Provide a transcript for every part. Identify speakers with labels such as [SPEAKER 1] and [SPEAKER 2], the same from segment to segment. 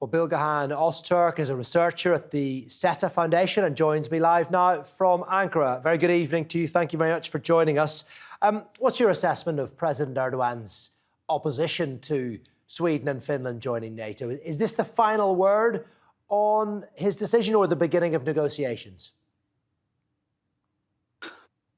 [SPEAKER 1] Well, Bilgehan Öztürk is a researcher at the SETA Foundation and joins me live now from Ankara. Very good evening to you. Thank you very much for joining us. What's your assessment of President Erdogan's opposition to Sweden and Finland joining NATO? Is this the final word on his decision or the beginning of negotiations?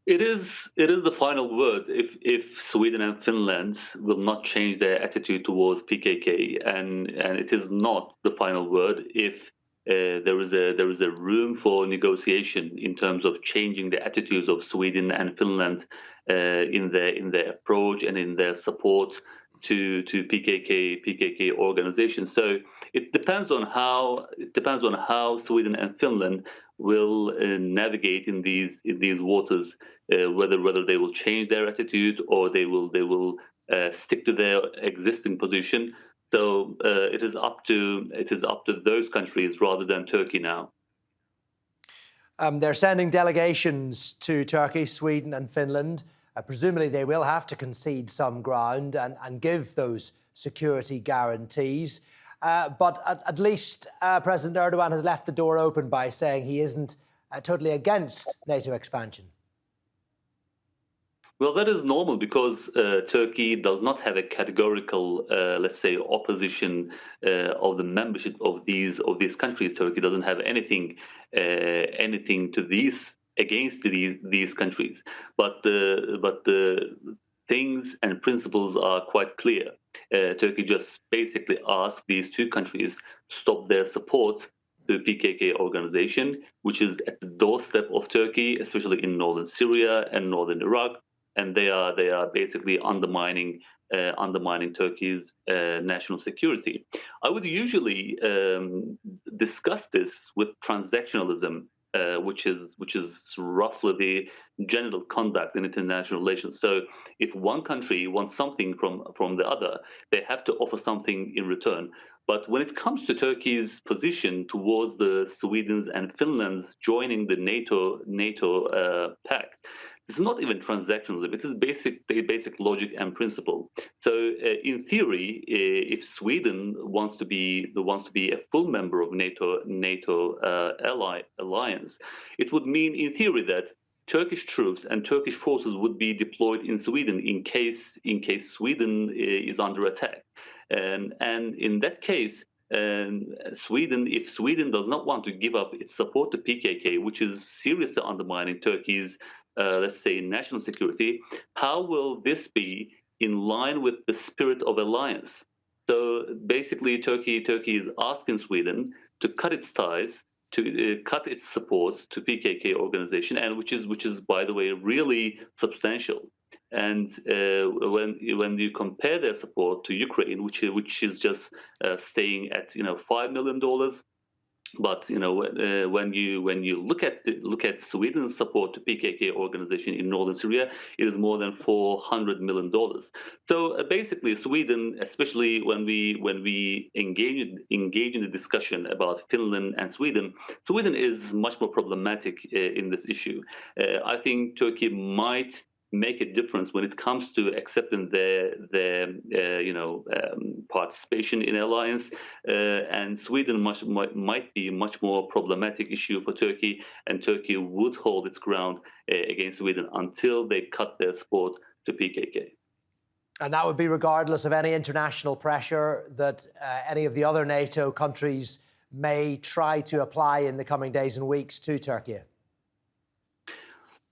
[SPEAKER 2] It is the final word if Sweden and Finland will not change their attitude towards PKK, and it is not the final word if there is a room for negotiation in terms of changing the attitudes of Sweden and Finland in their approach and in their support to PKK organizations. So it depends on how Sweden and Finland will navigate in these waters, whether they will change their attitude or they will stick to their existing position. So it is up to those countries rather than Turkey now.
[SPEAKER 1] They're sending delegations to Turkey, Sweden and Finland. Presumably they will have to concede some ground and give those security guarantees. But at least President Erdogan has left the door open by saying he isn't totally against NATO expansion.
[SPEAKER 2] Well, that is normal because Turkey does not have a categorical, let's say, opposition of the membership of these countries. Turkey doesn't have anything to against these countries, but the things and principles are quite clear. Turkey just basically asked these two countries to stop their support to the PKK organization, which is at the doorstep of Turkey, especially in northern Syria and northern Iraq, and they are basically undermining Turkey's national security. I would usually discuss this with transactionalism, which is roughly the general conduct in international relations. So if one country wants something from the other, they have to offer something in return. But when it comes to Turkey's position towards the Sweden's and Finland's joining the NATO pact, it's not even transactionalism. It is basic logic and principle. So, in theory, if Sweden wants to be a full member of NATO alliance, it would mean, in theory, that Turkish troops and Turkish forces would be deployed in Sweden in case Sweden is under attack, and in that case. If Sweden does not want to give up its support to PKK, which is seriously undermining Turkey's, let's say, national security, how will this be in line with the spirit of alliance? So basically, Turkey is asking Sweden to cut its ties, to cut its support to PKK organization, and which is by the way really substantial. And when you compare their support to Ukraine, which is just staying at $5 million, but when you look at Sweden's support to PKK organization in northern Syria, it is more than $400 million. So basically, Sweden, especially when we engage in the discussion about Finland and Sweden is much more problematic in this issue. I think Turkey might make a difference when it comes to accepting their participation in alliance, and Sweden might be a much more problematic issue for Turkey, and Turkey would hold its ground against Sweden until they cut their support to PKK.
[SPEAKER 1] And that would be regardless of any international pressure that any of the other NATO countries may try to apply in the coming days and weeks to Turkey.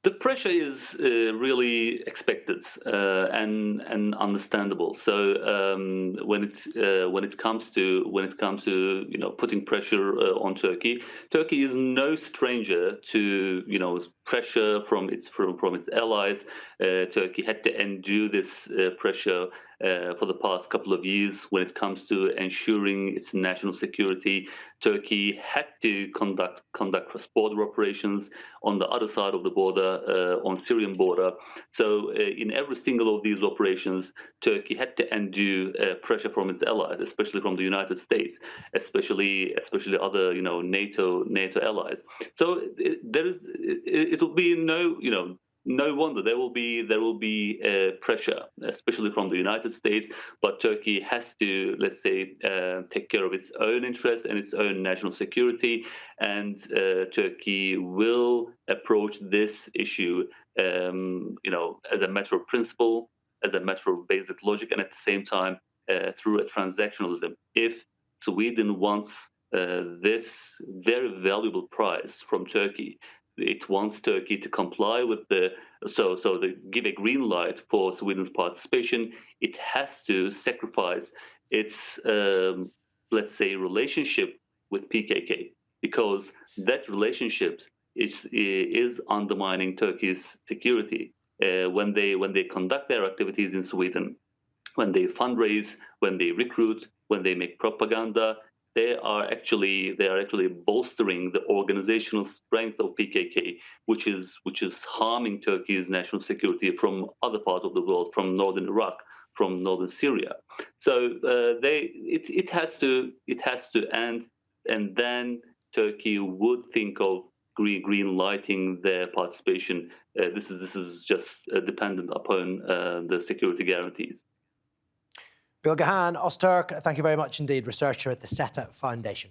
[SPEAKER 2] The pressure is really expected and understandable. So when it comes to putting pressure on Turkey, Turkey is no stranger to pressure from its allies. Turkey had to endure this pressure for the past couple of years when it comes to ensuring its national security. Turkey had to conduct cross-border operations on the other side of the border, on Syrian border. So in every single of these operations, Turkey had to endure pressure from its allies, especially from the United States, especially other NATO allies. So it will be no wonder there will be pressure, especially from the United States. But Turkey has to, let's say, take care of its own interests and its own national security, and Turkey will approach this issue, as a matter of principle, as a matter of basic logic, and at the same time through a transactionalism. If Sweden wants this very valuable prize from Turkey, it wants Turkey to comply with so they give a green light for Sweden's participation. It has to sacrifice its, let's say, relationship with PKK, because that relationship is undermining Turkey's security. When they conduct their activities in Sweden, when they fundraise, when they recruit, when they make propaganda, they are actually bolstering the organizational strength of PKK, which is harming Turkey's national security from other parts of the world, from northern Iraq, from northern Syria. So it has to end, and then Turkey would think of green lighting their participation. This is just dependent upon the security guarantees.
[SPEAKER 1] Bilgehan Öztürk, thank you very much indeed, researcher at the SETA Foundation.